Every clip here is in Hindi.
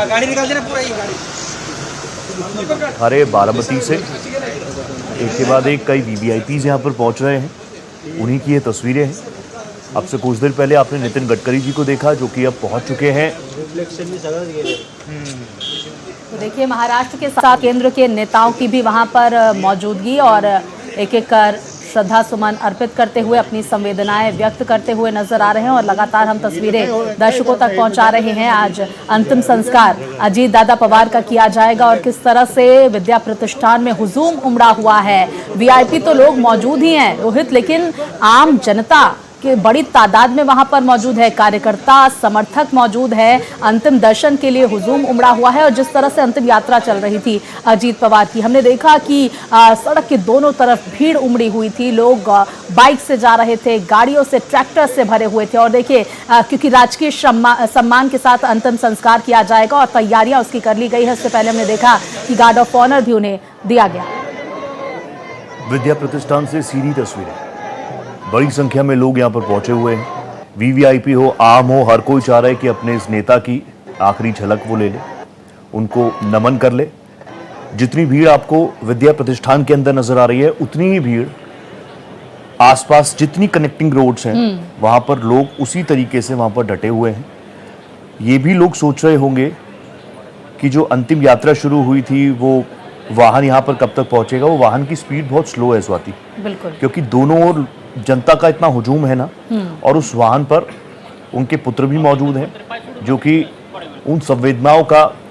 गाड़ी निकाल देना पूरा, ये गाड़ी अरे बारामती से एक के बाद एक कई वीवीआईपीज़ यहाँ पर पहुँच रहे हैं, उन्हीं की ये तस्वीरें हैं। अब से कुछ देर पहले आपने नितिन गडकरी जी को देखा जो कि अब पहुँच चुके हैं। तो देखिए महाराष्ट्र के साथ केंद्र के नेताओं की भी वहां पर मौजूदगी और एक एक कर श्रद्धा सुमन अर्पित करते हुए अपनी संवेदनाएं व्यक्त करते हुए नजर आ रहे हैं और लगातार हम तस्वीरें दर्शकों तक पहुंचा रहे हैं। आज अंतिम संस्कार अजीत दादा पवार का किया जाएगा और किस तरह से विद्या प्रतिष्ठान में हुजूम उमड़ा हुआ है। वीआईपी तो लोग मौजूद ही हैं रोहित, लेकिन आम जनता कि बड़ी तादाद में वहां पर मौजूद है, कार्यकर्ता समर्थक मौजूद है, अंतिम दर्शन के लिए हुजूम उमड़ा हुआ है। और जिस तरह से अंतिम यात्रा चल रही थी अजीत पवार की, हमने देखा कि सड़क के दोनों तरफ भीड़ उमड़ी हुई थी, लोग बाइक से जा रहे थे, गाड़ियों से, ट्रैक्टर से भरे हुए थे। और देखिए क्योंकि राजकीय सम्मान के साथ अंतिम संस्कार किया जाएगा और तैयारियां उसकी कर ली गई है। इससे पहले हमने देखा कि गार्ड ऑफ ऑनर भी उन्हें दिया गया। विद्या प्रतिष्ठान से सीधी तस्वीरें, बड़ी संख्या में लोग यहाँ पर पहुंचे हुए हैं। वीवीआईपी हो, आम हो, हर कोई चाह रहा है कि अपने इस नेता की आखिरी झलक वो ले ले, उनको नमन कर ले। जितनी भीड़ आपको विद्या प्रतिष्ठान के अंदर नजर आ रही है, उतनी ही भीड़ आसपास जितनी कनेक्टिंग रोड्स हैं वहां पर लोग उसी तरीके से वहां पर डटे हुए हैं। ये भी लोग सोच रहे होंगे कि जो अंतिम यात्रा शुरू हुई थी वो वाहन यहाँ पर कब तक पहुंचेगा। वो वाहन की स्पीड बहुत स्लो है स्वाति, बिल्कुल, क्योंकि दोनों ओर जनता का इतना हुजूम है ना। और उस वाहन पर उनके पुत्र भी मौजूद हैं जो कि उन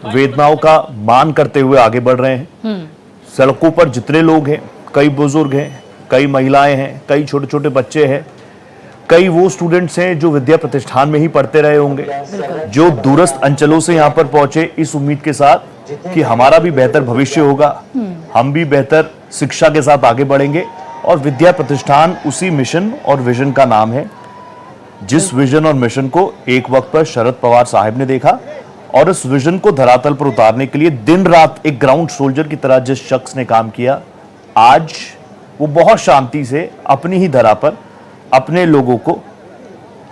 वेदनाओं का मान करते हुए आगे बढ़ रहे हैं। सड़कों पर जितने लोग हैं, कई बुजुर्ग हैं, कई महिलाएं हैं, कई छोटे छोटे बच्चे हैं, कई वो स्टूडेंट्स हैं जो विद्या प्रतिष्ठान में ही पढ़ते रहे होंगे, जो दूरस्थ अंचलों से यहाँ पर पहुंचे इस उम्मीद के साथ कि हमारा भी बेहतर भविष्य होगा, हम भी बेहतर शिक्षा के साथ आगे बढ़ेंगे। और विद्या प्रतिष्ठान उसी मिशन और विजन का नाम है, जिस विजन और मिशन को एक वक्त पर शरद पवार साहब ने देखा और इस विजन को धरातल पर उतारने के लिए दिन रात एक ग्राउंड सोल्जर की तरह जिस शख्स ने काम किया, आज वो बहुत शांति से अपनी ही धरा पर अपने लोगों को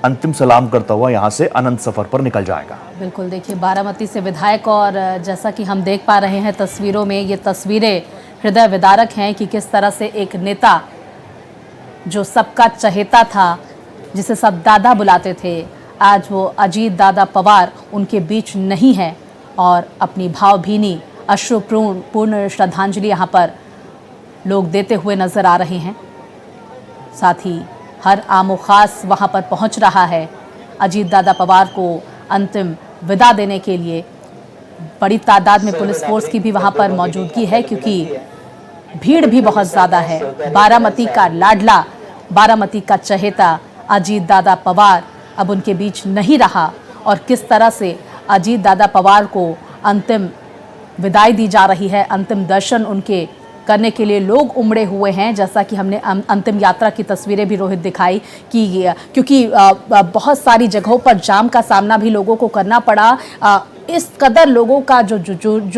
अंतिम सलाम करता हुआ यहाँ से अनंत सफर पर निकल जाएगा। बिल्कुल, देखिए बारामती से विधायक, और जैसा कि हम देख पा रहे हैं तस्वीरों में, ये तस्वीरें हृदय विदारक हैं कि किस तरह से एक नेता जो सबका चहेता था, जिसे सब दादा बुलाते थे, आज वो अजीत दादा पवार उनके बीच नहीं है और अपनी भावभीनी अश्रुपूर्ण श्रद्धांजलि यहाँ पर लोग देते हुए नजर आ रहे हैं। साथ ही हर आमो खास वहाँ पर पहुँच रहा है अजीत दादा पवार को अंतिम विदा देने के लिए। बड़ी तादाद में पुलिस फोर्स की भी वहाँ पर मौजूदगी है क्योंकि भीड़ भी बहुत ज़्यादा है। बारामती का लाडला, बारामती का चहेता अजीत दादा पवार अब उनके बीच नहीं रहा और किस तरह से अजीत दादा पवार को अंतिम विदाई दी जा रही है, अंतिम दर्शन उनके करने के लिए लोग उमड़े हुए हैं। जैसा कि हमने अंतिम यात्रा की तस्वीरें भी रोहित दिखाई कि क्योंकि बहुत सारी जगहों पर जाम का सामना भी लोगों को करना पड़ा। इस कदर लोगों का जो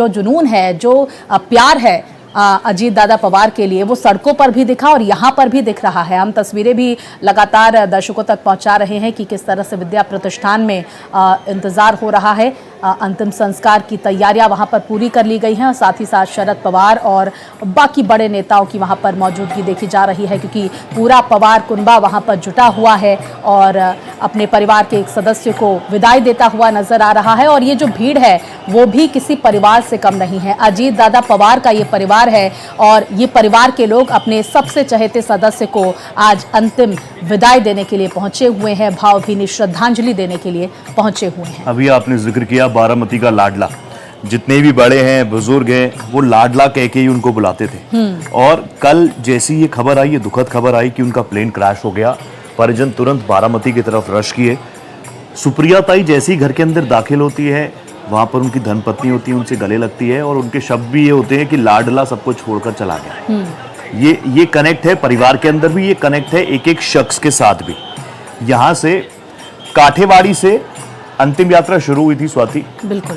जुनून है, जो प्यार है अजीत दादा पवार के लिए, वो सड़कों पर भी दिखा और यहाँ पर भी दिख रहा है। हम तस्वीरें भी लगातार दर्शकों तक पहुँचा रहे हैं कि किस तरह से विद्या प्रतिष्ठान में इंतज़ार हो रहा है। अंतिम संस्कार की तैयारियां वहां पर पूरी कर ली गई हैं और साथ ही साथ शरद पवार और बाकी बड़े नेताओं की वहां पर मौजूदगी देखी जा रही है क्योंकि पूरा पवार कुनबा वहां पर जुटा हुआ है और अपने परिवार के एक सदस्य को विदाई देता हुआ नजर आ रहा है। और ये जो भीड़ है वो भी किसी परिवार से कम नहीं है, अजीत दादा पवार का ये परिवार है और ये परिवार के लोग अपने सबसे चहेते सदस्य को आज अंतिम विदाई देने के लिए पहुंचे हुए हैं, भावभीनी श्रद्धांजलि देने के लिए पहुंचे हुए हैं। अभी आपने जिक्र किया बारामती का लाडला, जितने भी बड़े हैं, बुजुर्ग हैं, वो लाडला कह के ही उनको बुलाते थे। और कल जैसी ये खबर आई, ये दुखद खबर आई कि उनका प्लेन क्रैश हो गया, परिजन तुरंत बारामती की तरफ रश किए। सुप्रिया ताई जैसी घर के अंदर दाखिल होती है, वहां पर उनकी धर्मपत्नी होती है, उनसे गले लगती है और उनके शब्द भी ये होते हैं कि लाडला सबको छोड़कर चला गया। ये कनेक्ट है परिवार के अंदर भी, ये कनेक्ट है एक एक शख्स के साथ भी। यहाँ से काठेवाड़ी से अंतिम यात्रा शुरू हुई थी स्वाति,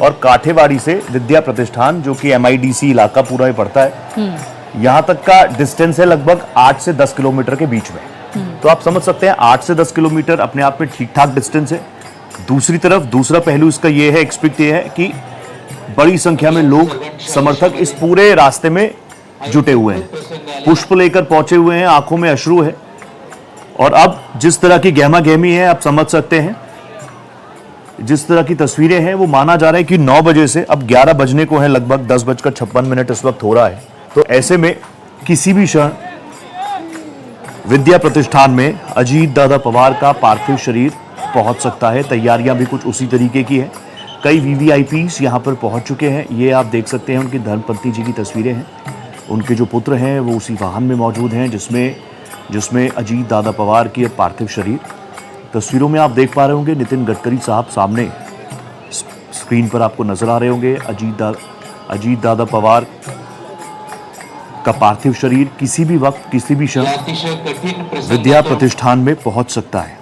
और काठेवाड़ी से विद्या प्रतिष्ठान जो कि MIDC इलाका पूरा ही पड़ता है, यहाँ तक का डिस्टेंस है लगभग 8 से 10 किलोमीटर के बीच में। तो तो आप समझ सकते हैं 8 से 10 किलोमीटर अपने आप में ठीक ठाक डिस्टेंस है। दूसरी तरफ दूसरा पहलू इसका ये है, एक्सपेक्ट ये है कि बड़ी संख्या में लोग समर्थक इस पूरे रास्ते में जुटे हुए हैं, पुष्प लेकर पहुंचे हुए हैं, आंखों में अश्रु है। और अब जिस तरह की गहमा गहमी है आप समझ सकते हैं, जिस तरह की तस्वीरें हैं वो माना जा रहा है कि 9 बजे से अब 11 बजने को है, लगभग 10:56 इस वक्त हो रहा है। तो ऐसे में किसी भी क्षण विद्या प्रतिष्ठान में अजीत दादा पवार का पार्थिव शरीर पहुंच सकता है। तैयारियां भी कुछ उसी तरीके की है। कई वीवीआईपीस यहां पर पहुंच चुके हैं। ये आप देख सकते हैं, उनकी धर्मपत्नी जी की तस्वीरें हैं। उनके जो पुत्र हैं वो उसी वाहन में मौजूद हैं जिसमें अजीत दादा पवार की पार्थिव शरीर। तस्वीरों में आप देख पा रहे होंगे नितिन गडकरी साहब सामने स्क्रीन पर आपको नजर आ रहे होंगे। अजीत दादा पवार का पार्थिव शरीर किसी भी वक्त किसी भी क्षण विद्या प्रतिष्ठान में पहुंच सकता है।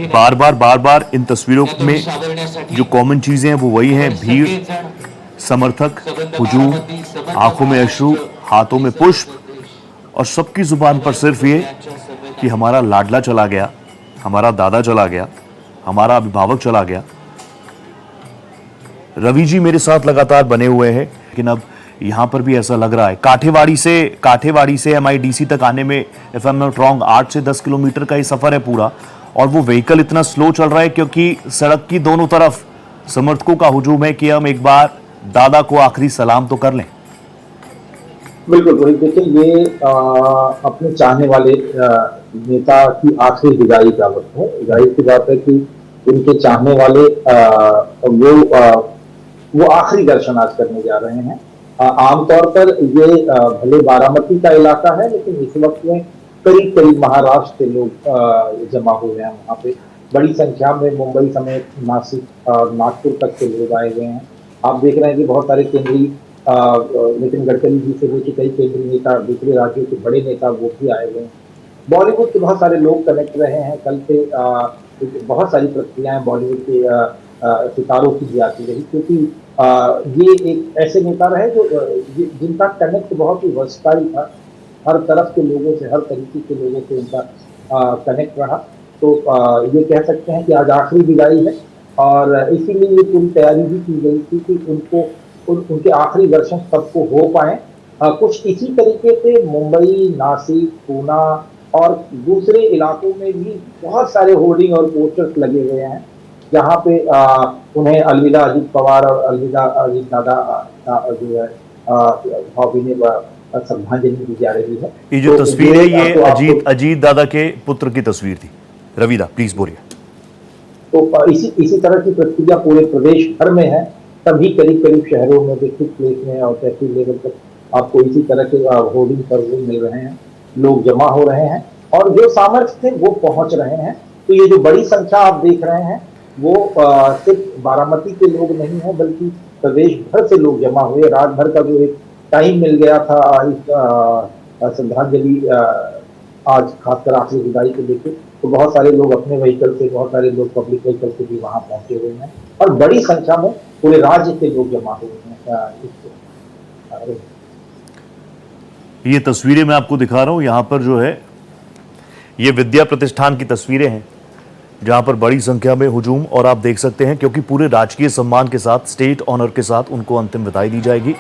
बार बार इन तस्वीरों में जो कॉमन चीजें हैं वो वही हैं, भीड़, समर्थक, हुजूम, आंखों में अश्रु, हाथों में पुष्प और सबकी जुबान पर सिर्फ ये कि हमारा लाडला चला गया, हमारा दादा चला गया, हमारा अभिभावक चला गया। रवि जी मेरे साथ लगातार बने हुए हैं, लेकिन अब यहां पर भी ऐसा लग रहा है। काठेवाड़ी से MIDC तक आने में if I am not wrong 8 से 10 किलोमीटर का ये सफर है पूरा, और वो व्हीकल इतना स्लो चल रहा है क्योंकि सड़क की दोनों तरफ समर्थकों का हुजूम है कि हम एक बार दादा को आखिरी सलाम तो कर लें। बिल्कुल रोहित, देखिए ये अपने चाहने वाले नेता की आखिरी विदाई का वक्त है। जाहिर सी बात है कि उनके चाहने वाले वो आखिरी दर्शन आज करने जा रहे हैं। आमतौर पर ये भले बारामती का इलाका है, लेकिन इस वक्त में करीब करीब महाराष्ट्र के लोग जमा हुए हैं वहाँ पे। बड़ी संख्या में मुंबई समेत नासिक और नागपुर तक के लोग आए हुए हैं। आप देख रहे हैं कि बहुत सारे केंद्रीय नितिन गडकरी जी से लेकर कई केंद्रीय नेता, दूसरे राज्यों के बड़े नेता वो भी आए हुए हैं। बॉलीवुड के बहुत सारे लोग कनेक्ट रहे हैं। कल से बहुत सारी प्रक्रियाएं बॉलीवुड के सितारों की भी आती रही, क्योंकि ये एक ऐसे नेता रहे जिनका कनेक्ट बहुत ही वर्सटाइल था। हर तरफ के लोगों से, हर तरीके के लोगों से उनका कनेक्ट रहा। तो ये कह सकते हैं कि आज आखिरी विदाई है, और इसीलिए ये पूरी तैयारी भी की गई थी कि उनके आखिरी दर्शन सबको हो पाए। कुछ इसी तरीके से मुंबई, नासिक, पूना और दूसरे इलाकों में भी बहुत सारे होर्डिंग और पोस्टर्स लगे हुए हैं, जहाँ पे उन्हें अलविदा अजीत पवार और अलविदा अजीत दादा जो है भावभीनी श्रद्धांजलि दी जा रही है। ये जो तस्वीर है ये अजीत दादा के पुत्र की तस्वीर थी। रविदा प्लीज बोलिए। तो इसी तरह की प्रक्रिया पूरे प्रदेश भर में है। सभी करीब शहरों में, डिस्ट्रिक्ट प्लेस में और तहसील लेवल तक आपको इसी तरह के होर्डिंग पर मिल रहे हैं। लोग जमा हो रहे हैं और जो सामर्थ्य थे वो पहुंच रहे हैं। तो ये जो बड़ी संख्या आप देख रहे हैं वो सिर्फ बारामती के लोग नहीं है, बल्कि प्रदेश भर से लोग जमा हुए। रात भर का जो एक टाइम मिल गया था इस श्रद्धांजलि आज खासकर आखिरी विदाई को लेकर, तो बहुत सारे लोग अपने व्हीकल से, बहुत सारे लोग पब्लिक व्हीकल से भी वहां पहुंचे हुए हैं और बड़ी संख्या में पूरे राज्य के लोग जमा हुए हैं। ये तस्वीरें मैं आपको दिखा रहा हूं, यहां पर जो है ये विद्या प्रतिष्ठान की तस्वीरें हैं जहां पर बड़ी संख्या में हुजूम, और आप देख सकते हैं क्योंकि पूरे राजकीय सम्मान के साथ, स्टेट ऑनर के साथ उनको अंतिम विदाई दी जाएगी।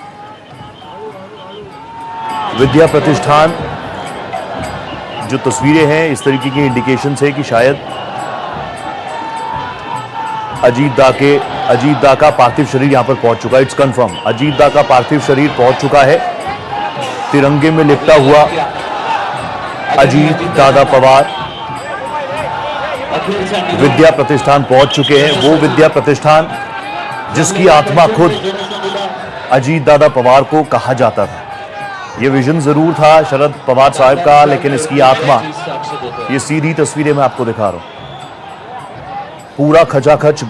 विद्या प्रतिष्ठान जो तस्वीरें हैं इस तरीके की इंडिकेशन है कि शायद अजीत दा का पार्थिव शरीर यहां पर पहुंच चुका है। इट्स कंफर्म, अजीत दा का पार्थिव शरीर पहुंच चुका है। तिरंगे में लिपटा हुआ अजीत दादा पवार विद्या प्रतिष्ठान पहुंच चुके हैं। वो विद्या प्रतिष्ठान जिसकी आत्मा खुद अजीत दादा पवार को कहा जाता था। ये विजन जरूर था शरद पवार साहब का, लेकिन इसकी आत्मा, ये सीधी तस्वीरें मैं आपको दिखा रहा हूं, पूरा खचाखच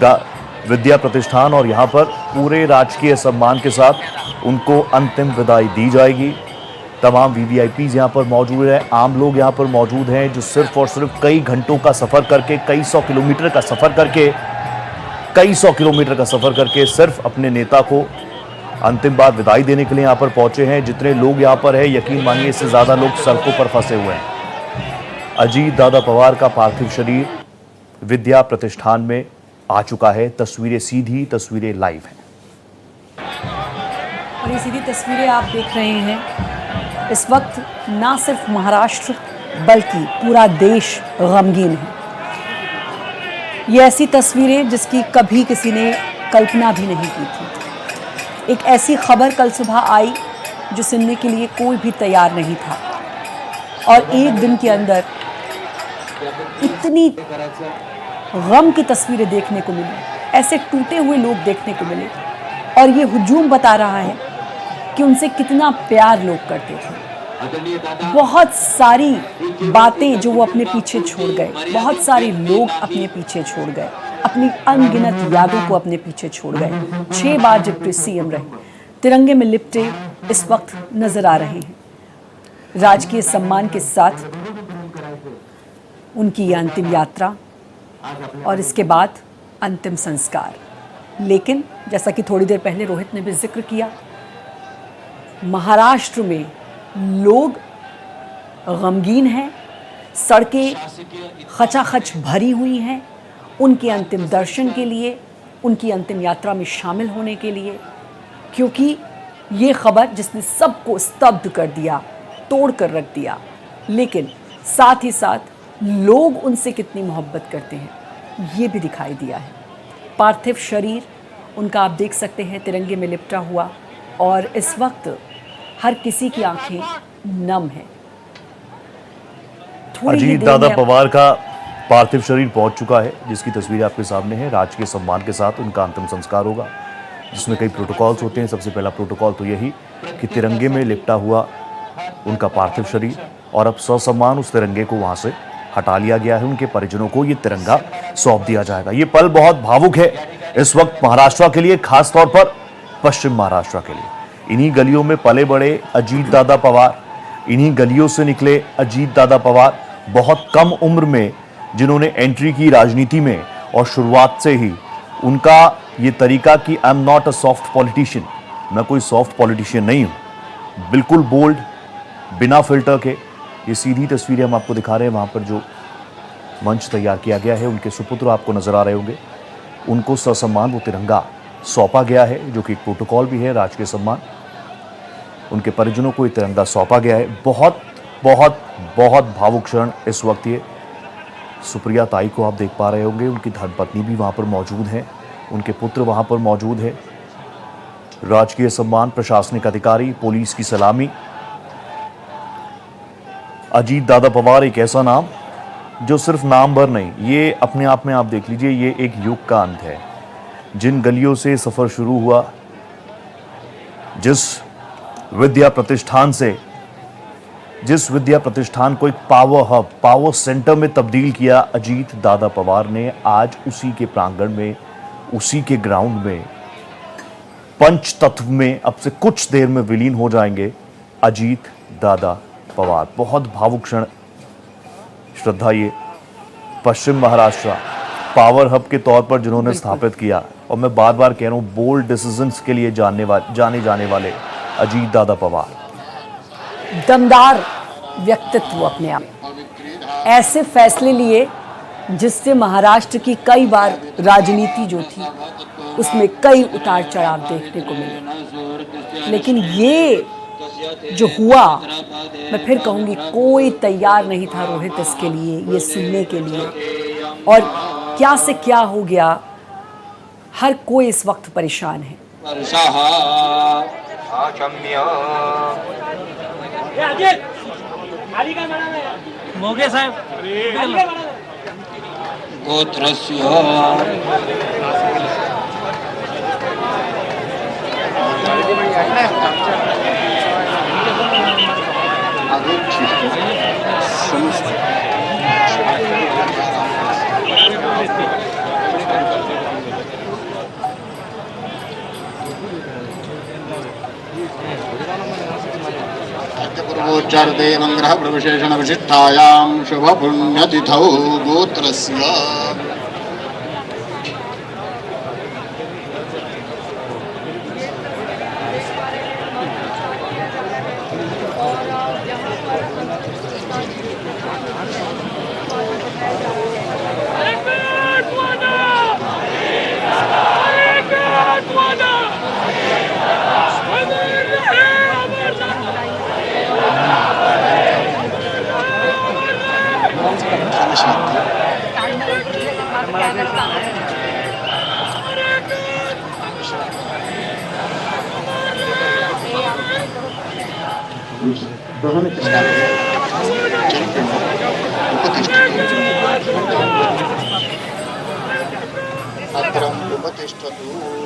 विद्या प्रतिष्ठान, और यहां पर पूरे राजकीय सम्मान के साथ उनको अंतिम विदाई दी जाएगी। तमाम वीवीआईपीज यहां पर मौजूद हैं, आम लोग यहां पर मौजूद हैं जो सिर्फ और सिर्फ कई घंटों का सफर करके, कई सौ किलोमीटर का सफर करके सिर्फ अपने नेता को अंतिम बार विदाई देने के लिए यहां पर पहुंचे हैं। जितने लोग यहां पर हैं, यकीन मानिए इससे ज्यादा लोग सड़कों पर फंसे हुए हैं। अजीत दादा पवार का पार्थिव शरीर विद्या प्रतिष्ठान में आ चुका है। तस्वीरें सीधी, तस्वीरें लाइव हैं और ये सीधी तस्वीरें आप देख रहे हैं। इस वक्त ना सिर्फ महाराष्ट्र बल्कि पूरा देश गमगीन है। ये ऐसी तस्वीरें जिसकी कभी किसी ने कल्पना भी नहीं की थी। एक ऐसी खबर कल सुबह आई जो सुनने के लिए कोई भी तैयार नहीं था, और एक दिन के अंदर इतनी गम की तस्वीरें देखने को मिली, ऐसे टूटे हुए लोग देखने को मिले। और ये हुजूम बता रहा है कि उनसे कितना प्यार लोग करते थे। बहुत सारी बातें जो वो अपने पीछे छोड़ गए, बहुत सारे लोग अपने पीछे छोड़ गए, अपनी अनगिनत यादों को अपने पीछे छोड़ गए। 6 बार डिप्टी सीएम रहे, तिरंगे में लिपटे इस वक्त नजर आ रहे हैं। राजकीय सम्मान के साथ उनकी यह अंतिम यात्रा और इसके बाद अंतिम संस्कार। लेकिन जैसा कि थोड़ी देर पहले रोहित ने भी जिक्र किया, महाराष्ट्र में लोग गमगीन हैं, सड़कें खचाखच भरी हुई हैं उनके अंतिम दर्शन के लिए, उनकी अंतिम यात्रा में शामिल होने के लिए, क्योंकि ये खबर जिसने सबको स्तब्ध कर दिया, तोड़ कर रख दिया, लेकिन साथ ही साथ लोग उनसे कितनी मोहब्बत करते हैं ये भी दिखाई दिया है। पार्थिव शरीर उनका आप देख सकते हैं तिरंगे में लिपटा हुआ, और इस वक्त हर किसी की आंखें नम हैं। अजीत दादा पवार का पार्थिव शरीर पहुंच चुका है, जिसकी तस्वीर आपके सामने है। राजकीय सम्मान के साथ उनका अंतिम संस्कार होगा, जिसमें कई प्रोटोकॉल्स होते हैं। सबसे पहला प्रोटोकॉल तो यही कि तिरंगे में लिपटा हुआ उनका पार्थिव शरीर, और अब ससम्मान उस तिरंगे को वहां से हटा लिया गया है। उनके परिजनों को ये तिरंगा सौंप दिया जाएगा। ये पल बहुत भावुक है इस वक्त महाराष्ट्र के लिए, खास तौर पर पश्चिम महाराष्ट्र के लिए। इन्हीं गलियों में पले बड़े अजीत दादा पवार, इन्हीं गलियों से निकले अजीत दादा पवार, बहुत कम उम्र में जिन्होंने एंट्री की राजनीति में, और शुरुआत से ही उनका ये तरीका कि I am not a soft politician, मैं कोई सॉफ्ट पॉलिटिशियन नहीं हूं, बिल्कुल बोल्ड, बिना फिल्टर के। ये सीधी तस्वीरें हम आपको दिखा रहे हैं। वहां पर जो मंच तैयार किया गया है, उनके सुपुत्र आपको नजर आ रहे होंगे, उनको ससम्मान वो तिरंगा सौंपा गया है, जो कि एक प्रोटोकॉल भी है, राजकीय सम्मान। उनके परिजनों को ये तिरंगा सौंपा गया है। बहुत बहुत बहुत भावुक क्षण इस वक्त। ये सुप्रिया ताई को आप देख पा रहे होंगे, उनकी धर्मपत्नी भी वहां पर मौजूद है, उनके पुत्र वहां पर मौजूद है। राजकीय सम्मान, प्रशासनिक अधिकारी, पुलिस की सलामी। अजीत दादा पवार एक ऐसा नाम जो सिर्फ नाम भर नहीं, ये अपने आप में आप देख लीजिए, ये एक युग का अंत है। जिन गलियों से सफर शुरू हुआ, जिस विद्या प्रतिष्ठान को एक पावर हब, पावर सेंटर में तब्दील किया अजीत दादा पवार ने, आज उसी के प्रांगण में, उसी के ग्राउंड में, पंच तत्व में अब से कुछ देर में विलीन हो जाएंगे अजीत दादा पवार। बहुत भावुक क्षण। श्रद्धा, ये पश्चिम महाराष्ट्र पावर हब के तौर पर जिन्होंने स्थापित किया, और मैं बार बार कह रहा हूं, बोल्ड डिसीजंस के लिए जाने जाने वाले अजीत दादा पवार। दमदार व्यक्तित्व अपने आप, ऐसे फैसले लिए जिससे महाराष्ट्र की कई बार राजनीति जो थी उसमें कई उतार चढ़ाव देखने को मिले, लेकिन ये जो हुआ, मैं फिर कहूंगी, कोई तैयार नहीं था रोहित इसके लिए, ये सुनने के लिए। और क्या से क्या हो गया, हर कोई इस वक्त परेशान है। मोगे साहब पूर्वोच्चारदेवं ग्रह प्रविशेषण विशिष्टायां शुभ पुण्यतिथौ गोत्रस्य तो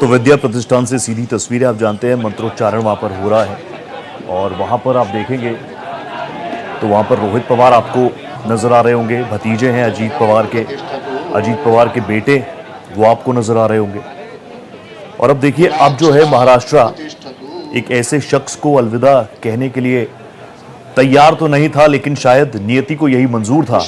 विद्या प्रतिष्ठान से सीधी तस्वीरें आप जानते हैं, मंत्रोच्चारण वहां पर हो रहा है और वहां पर आप देखेंगे तो वहां पर रोहित पवार आपको नजर आ रहे होंगे, भतीजे हैं अजीत पवार के बेटे, वो आपको नजर आ रहे होंगे। और अब देखिए, अब जो है महाराष्ट्र एक ऐसे शख्स को अलविदा कहने के लिए तैयार तो नहीं था, लेकिन शायद नियति को यही मंजूर था।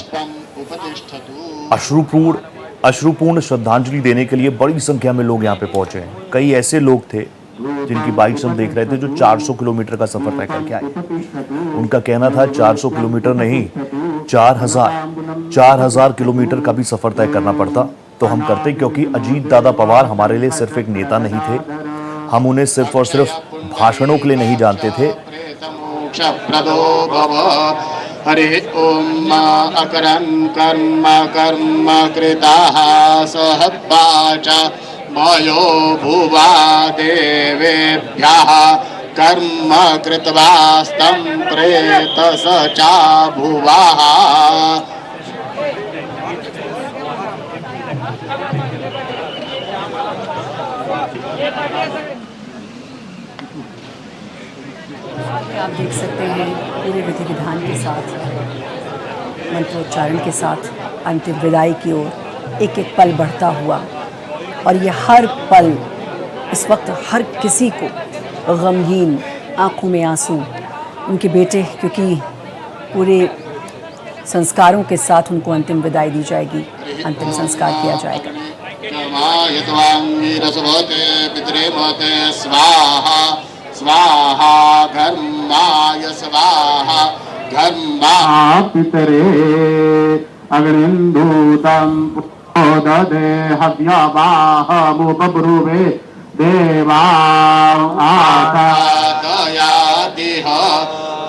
अश्रुपूर्ण श्रद्धांजलि देने के लिए बड़ी संख्या में लोग यहाँ पे पहुंचे हैं। कई ऐसे लोग थे जिनकी बाइक्स हम देख रहे थे जो 400 किलोमीटर का सफर तय करके आए। उनका कहना था 400 किलोमीटर नहीं, 4000 किलोमीटर का भी सफर तय करना पड़ता तो हम करते, क्योंकि अजीत दादा पवार हमारे लिए सिर्फ एक नेता नहीं थे, हम उन्हें सिर्फ और सिर्फ भाषणों के लिए नहीं जानते थे। हरि ओम अकरन् कर्म कर्म कृताः सह वाचा मयो भुवा देवेभ्यः कर्म कृत्वास्तं प्रेतस चा भुवः। आप देख सकते हैं पूरे विधि विधान के साथ, मंत्रोच्चारण के साथ अंतिम विदाई की ओर एक एक पल बढ़ता हुआ, और ये हर पल इस वक्त हर किसी को गमगीन, आंखों में आंसू, उनके बेटे, क्योंकि पूरे संस्कारों के साथ उनको अंतिम विदाई दी जाएगी, अंतिम संस्कार किया जाएगा। स्वाहा घर्माय स्वाहा घर्मा पितरे अग्निन्दूतं ददे हव्यवाहमुपब्रुवे देवा आदयादिह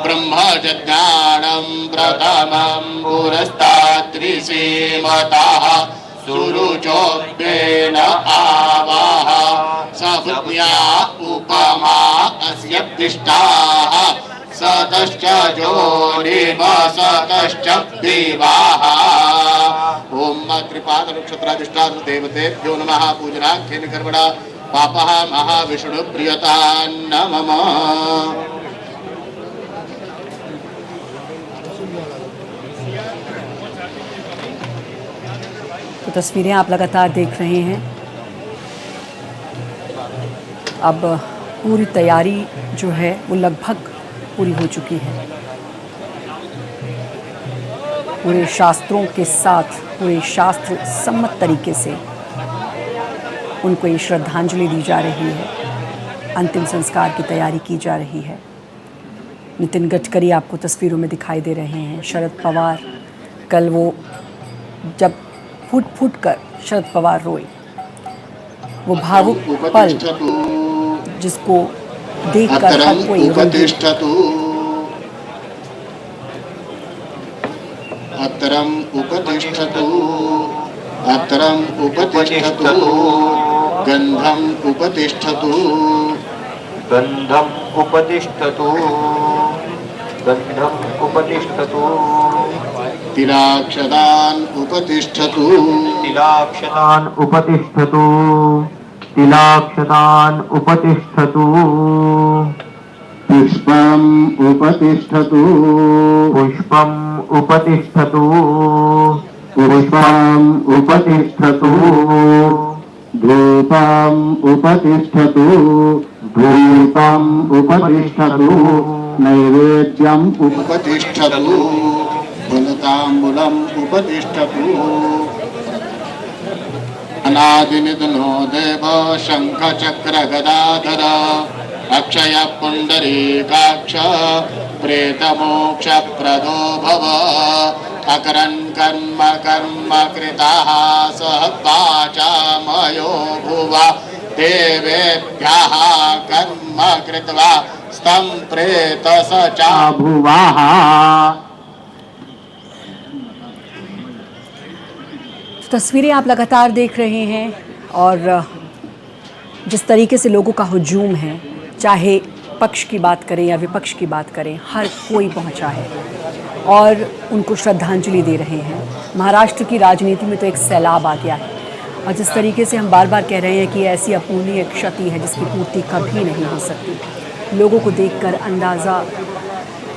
ब्रह्मजज्ञानं प्रथमं पुरस्ताद्रिसीमतः सुरुचोपेन आवाह सभुज्ञा उपमा अस्य दृष्टाः सतश्च जोनिम सतश्च विवाह। ओम त्रिपादनक्षत्राधिष्ठान देवतेभ्यो नमः। पूजनाख्येन कर्मणा पापः महाविष्णु प्रियता नमः। तो तस्वीरें आप लगातार देख रहे हैं। अब पूरी तैयारी जो है वो लगभग पूरी हो चुकी है। पूरे शास्त्रों के साथ, पूरे शास्त्र सम्मत तरीके से उनको ये श्रद्धांजलि दी जा रही है, अंतिम संस्कार की तैयारी की जा रही है। नितिन गडकरी आपको तस्वीरों में दिखाई दे रहे हैं। शरद पवार, कल वो जब फूट फूट कर शरद पवार रोए, वो भावुक पल जिसको देखकर हर कोई अतरम उपतिष्ठतु अतरम उपतिष्ठतु गंधम उपतिष्ठतु गंधम उपतिष्ठतु गंधम उपतिष्ठतु तिलाक्षदान उपतिष्ठतु तिलाक्षदान उपतिष्ठतु तिलाक्षदान उपतिष्ठतु पुष्पम उपतिष्ठतु पुष्पम उपतिष्ठतु पुष्पम उपतिष्ठतु धूपम उपतिष्ठतु धूपम उपतिष्ठतु नैवेद्यम उपतिष्ठतु फलताम्बूलम उपतिष्ठतु अनादिनिधनो देव शंख चक्र गदाधर अक्षय पुंडरीकाक्ष प्रेतमोक्ष प्रदो भव अकरन् कर्म कर्म कृताः सह वाचा मयो भुवा देवेभ्यः कर्म कृत्वा स्तं प्रेतस चा भुवः। तस्वीरें आप लगातार देख रहे हैं और जिस तरीके से लोगों का हुजूम है, चाहे पक्ष की बात करें या विपक्ष की बात करें, हर कोई पहुंचा है और उनको श्रद्धांजलि दे रहे हैं। महाराष्ट्र की राजनीति में तो एक सैलाब आ गया है और जिस तरीके से हम बार बार कह रहे हैं कि ऐसी अपूर्णीय क्षति है जिसकी पूर्ति कभी नहीं हो सकती। लोगों को देखकर अंदाज़ा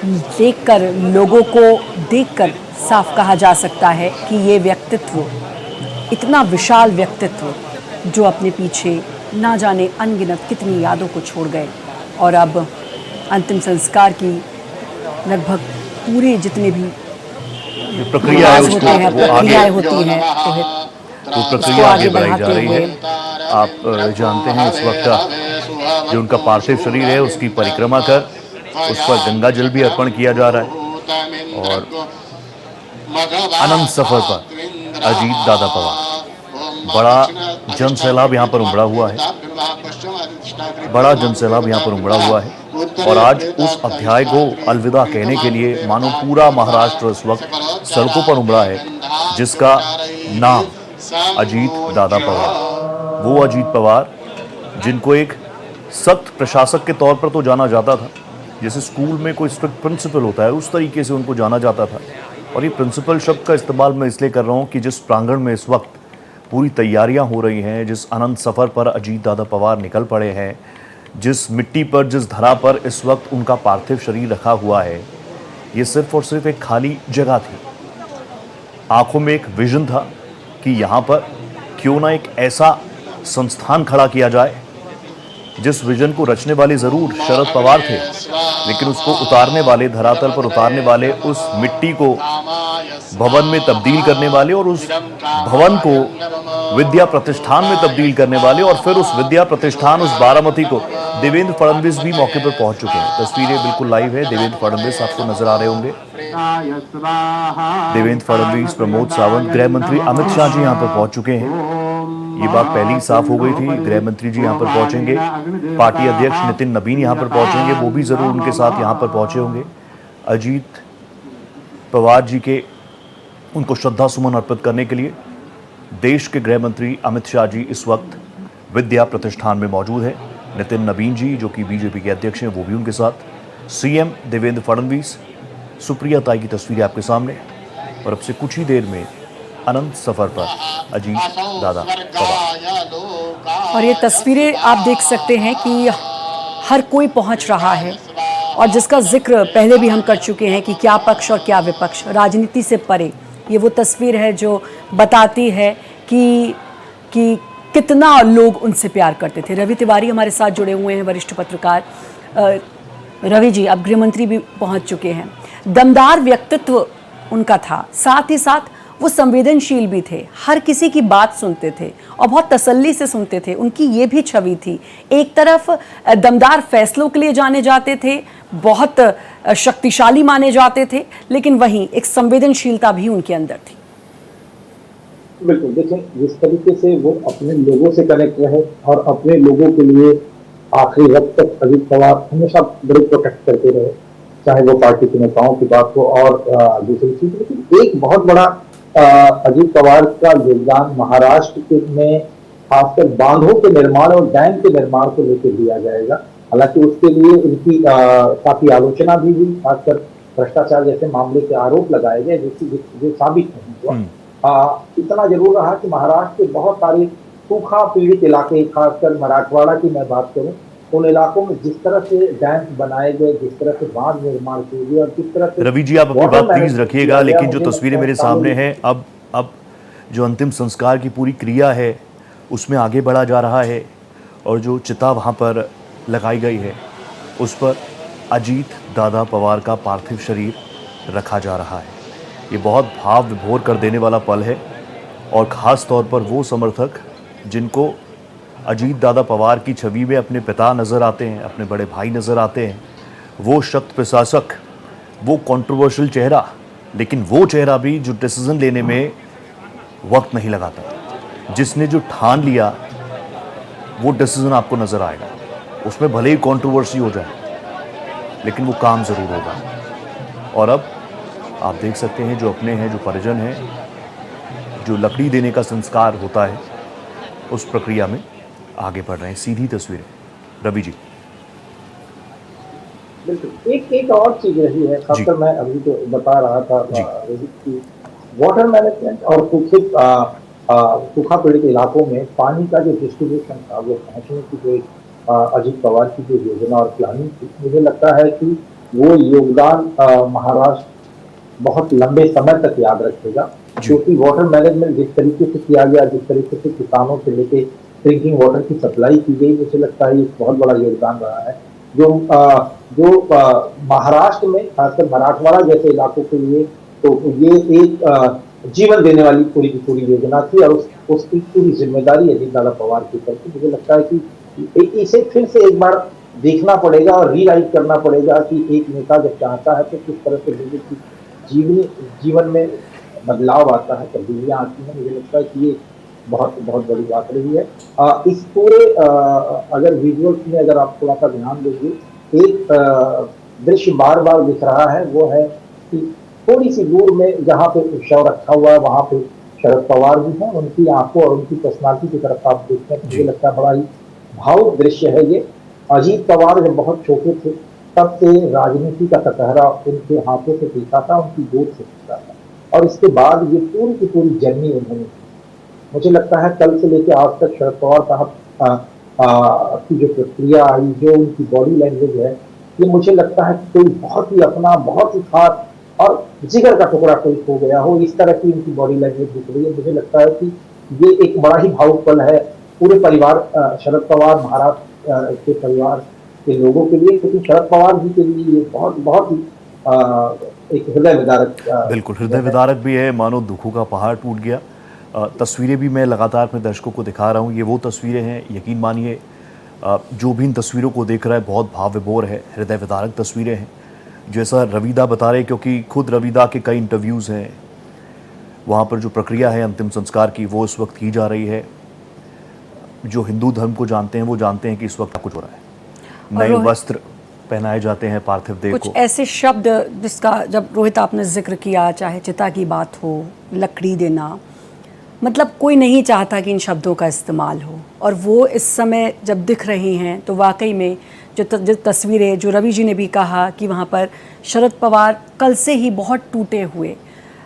देखकर लोगों को देखकर साफ कहा जा सकता है कि ये व्यक्तित्व, इतना विशाल व्यक्तित्व जो अपने पीछे ना जाने अनगिनत कितनी यादों को छोड़ गए और अब अंतिम संस्कार की लगभग पूरे जितने भी जो प्रक्रिया है होते हैं, प्रक्रियाएं होती हैं, वो प्रक्रिया आगे बढ़ाई जा रही है। आप जानते हैं इस वक्त जो उनका पार्थिव शरीर है उसकी परिक्रमा कर उस पर गंगा जल भी अर्पण किया जा रहा है और अनंत सफर पर अजीत दादा पवार, बड़ा जन सैलाब यहाँ पर उमड़ा हुआ है, बड़ा जन सैलाब यहाँ पर उमड़ा हुआ है और आज उस अध्याय को अलविदा कहने के लिए मानो पूरा महाराष्ट्र इस वक्त सड़कों पर उमड़ा है, जिसका नाम अजीत दादा पवार, वो अजीत पवार जिनको एक सख्त प्रशासक के तौर पर तो जाना जाता था, जैसे स्कूल में कोई स्ट्रिक्ट प्रिंसिपल होता है उस तरीके से उनको जाना जाता था। और ये प्रिंसिपल शब्द का इस्तेमाल मैं इसलिए कर रहा हूँ कि जिस प्रांगण में इस वक्त पूरी तैयारियां हो रही हैं, जिस अनंत सफ़र पर अजीत दादा पवार निकल पड़े हैं, जिस मिट्टी पर, जिस धरा पर इस वक्त उनका पार्थिव शरीर रखा हुआ है, ये सिर्फ और सिर्फ एक खाली जगह थी। आंखों में एक विजन था कि यहाँ पर क्यों ना एक ऐसा संस्थान खड़ा किया जाए। जिस विजन को रचने वाले ज़रूर शरद पवार थे, लेकिन उसको उतारने वाले, धरातल पर उतारने वाले, उस मिट्टी को भवन में तब्दील करने वाले और उस भवन को विद्या प्रतिष्ठान में तब्दील करने वाले और फिर उस विद्या प्रतिष्ठान, उस बारामती को देवेंद्र फडणवीस भी मौके पर पहुंच चुके हैं। तस्वीरें बिल्कुल लाइव है, देवेंद्र फडणवीस आपको नजर आ रहे होंगे। देवेंद्र फडणवीस, प्रमोद सावंत, गृह मंत्री अमित शाह जी यहाँ पर पहुंच चुके हैं। ये बात पहले ही साफ हो गई थी, गृह मंत्री जी यहाँ पर पहुंचेंगे, पार्टी अध्यक्ष नितिन नबीन यहाँ पर पहुंचेंगे, वो भी जरूर उनके साथ यहाँ पर पहुंचे होंगे। अजीत पवार जी के उनको श्रद्धा सुमन अर्पित करने के लिए देश के गृह मंत्री अमित शाह जी इस वक्त विद्या प्रतिष्ठान में मौजूद है। नितिन नबीन जी जो कि बीजेपी के अध्यक्ष हैं वो भी उनके साथ, सीएम देवेंद्र फडणवीस, सुप्रिया ताई की तस्वीरें आपके सामने और अब से कुछ ही देर में अनंत सफर पर अजीत दादा पवार। और ये तस्वीरें आप देख सकते हैं कि हर कोई पहुंच रहा है और जिसका जिक्र पहले भी हम कर चुके हैं कि क्या पक्ष और क्या विपक्ष, राजनीति से परे ये वो तस्वीर है जो बताती है कि कितना लोग उनसे प्यार करते थे। रवि तिवारी हमारे साथ जुड़े हुए हैं, वरिष्ठ पत्रकार। रवि जी, अब गृह मंत्री भी पहुंच चुके हैं। दमदार व्यक्तित्व उनका था, साथ ही साथ वो संवेदनशील भी थे, हर किसी की बात सुनते थे और बहुत तसल्ली से सुनते थे। उनकी ये भी छवि थी, एक तरफ दमदार फैसलों के लिए जाने जाते थे, बहुत शक्तिशाली माने जाते थे, लेकिन वहीं एक संवेदनशीलता भी उनके अंदर थी। बिल्कुल, देखें जिस तरीके से वो अपने लोगों से कनेक्ट रहे और अपने लोगों के लिए आखिरी वक्त तक अजीत पवार हमेशा बड़े प्रोटेक्ट करते रहे, चाहे वो पार्टी के नेताओं की बात हो और दूसरी चीज। लेकिन एक बहुत बड़ा अजीत पवार का योगदान महाराष्ट्र में खासकर बांधों के निर्माण और डैम के निर्माण को लेकर दिया जाएगा। हालांकि उसके लिए उनकी काफी आलोचना भी हुई, खासकर भ्रष्टाचार जैसे मामले के आरोप लगाए गए जो साबित नहीं हुआ। इतना जरूर रहा कि महाराष्ट्र के बहुत सारे सूखा पीड़ित इलाके, खासकर मराठवाड़ा की मैं बात करूं, उन इलाकों में जिस तरह से डैम बनाए गए, जिस तरह से बांध निर्माण किए गए और किस तरह से। रवि जी, आप अपनी बात प्लीज रखिएगा, लेकिन जो तस्वीरें मेरे सामने हैं, अब जो अंतिम संस्कार की पूरी क्रिया है उसमें आगे बढ़ा जा रहा है और जो चिता वहाँ पर लगाई गई है उस पर अजीत दादा पवार का पार्थिव शरीर रखा जा रहा है। ये बहुत भाव विभोर कर देने वाला पल है और ख़ास तौर पर वो समर्थक जिनको अजीत दादा पवार की छवि में अपने पिता नज़र आते हैं, अपने बड़े भाई नज़र आते हैं, वो शक्त प्रशासक, वो कंट्रोवर्शियल चेहरा, लेकिन वो चेहरा भी जो डिसीजन लेने में वक्त नहीं लगाता, जिसने जो ठान लिया वो डिसीजन आपको नज़र आएगा। उसमें भले ही कंट्रोवर्सी हो जाए लेकिन वो काम ज़रूर होगा। और अब आप देख सकते हैं जो अपने हैं, जो परिजन हैं, जो लकड़ी देने का संस्कार होता है उस प्रक्रिया में आगे बढ़ रहे हैं। सीधी तस्वीरें, रवि जी। बिल्कुल, एक और चीज रही है, खासकर मैं अभी जो बता रहा था रोहित की, वाटर मैनेजमेंट और सूखा पीड़ित इलाकों में पानी का जो डिस्ट्रीब्यूशन था, वो पहुंचने की जो अजीत पवार की जो योजना और प्लानिंग थी, मुझे लगता है कि वो योगदान महाराष्ट्र बहुत लंबे समय तक याद रखेगा, क्योंकि वाटर मैनेजमेंट जिस तरीके से किया गया, जिस तरीके से किसानों से लेके ड्रिंकिंग वाटर की सप्लाई की गई, मुझे लगता है ये बहुत बड़ा योगदान रहा है, जो महाराष्ट्र में खासकर मराठवाड़ा जैसे इलाकों के लिए तो ये एक जीवन देने वाली पूरी की पूरी योजना थी, और उसकी पूरी जिम्मेदारी अजीत दादा पवार की तरफ थी। मुझे लगता है कि इसे फिर से एक बार देखना पड़ेगा और रीराइट करना पड़ेगा कि एक नेता जब चाहता है तो किस तरह से लोगों की जीवन में बदलाव आता है, तब्दीलियां आती हैं। मुझे लगता है कि ये बहुत बहुत बड़ी बात रही है। इस पूरे अगर विजुअल्स में अगर आप थोड़ा सा ध्यान देंगे, एक दृश्य बार बार दिख रहा है, वो है कि थोड़ी सी दूर में जहाँ पे शव रखा हुआ है, वहां पे शरद पवार भी हैं, उनकी आंखों और उनकी पर्सनालिटी की तरफ आप देखते हैं, मुझे लगता है बड़ा ही भावुक दृश्य है ये। अजीत पवार जब बहुत छोटे थे तब से राजनीति का कटहरा उनके हाथों से पीता था, उनकी गोद से पीता था, और इसके बाद ये पूरी की पूरी जर्नी उन्होंने, मुझे लगता है कल से लेकर आज तक शरद पवार साहब की जो प्रक्रिया आई, जो उनकी बॉडी लैंग्वेज है, ये मुझे लगता है कोई बहुत ही अपना, बहुत ही खास और जिगर का टुकड़ा कोई खो गया हो, इस तरह की उनकी बॉडी लैंग्वेज दिख रही है। मुझे लगता है कि ये एक बड़ा ही भावुक पल है पूरे परिवार, शरद पवार महाराष्ट्र के परिवार के लोगों के लिए, क्योंकि शरद पवार जी के लिए ये बहुत बहुत ही एक हृदय विदारक, बिल्कुल हृदय विदारक भी है, मानो दुखों का पहाड़ टूट गया। तस्वीरें भी मैं लगातार अपने दर्शकों को दिखा रहा हूँ, ये वो तस्वीरें हैं, यकीन मानिए जो भी इन तस्वीरों को देख रहा है बहुत भाव विभोर है, हृदय विदारक तस्वीरें हैं, जैसा रविदा बता रहे, क्योंकि खुद रविदा के कई इंटरव्यूज़ हैं, वहाँ पर जो प्रक्रिया है अंतिम संस्कार की वो इस वक्त की जा रही है। जो हिंदू धर्म को जानते हैं वो जानते हैं कि इस वक्त कुछ हो रहा है, नए वस्त्र पहनाए जाते हैं पार्थिव देह को। कुछ ऐसे शब्द जिसका जब रोहित आपने जिक्र किया, चाहे चिता की बात हो, लकड़ी देना, मतलब कोई नहीं चाहता कि इन शब्दों का इस्तेमाल हो, और वो इस समय जब दिख रही हैं तो वाकई में जो तस्वीरें, जो रवि जी ने भी कहा कि वहाँ पर शरद पवार कल से ही बहुत टूटे हुए,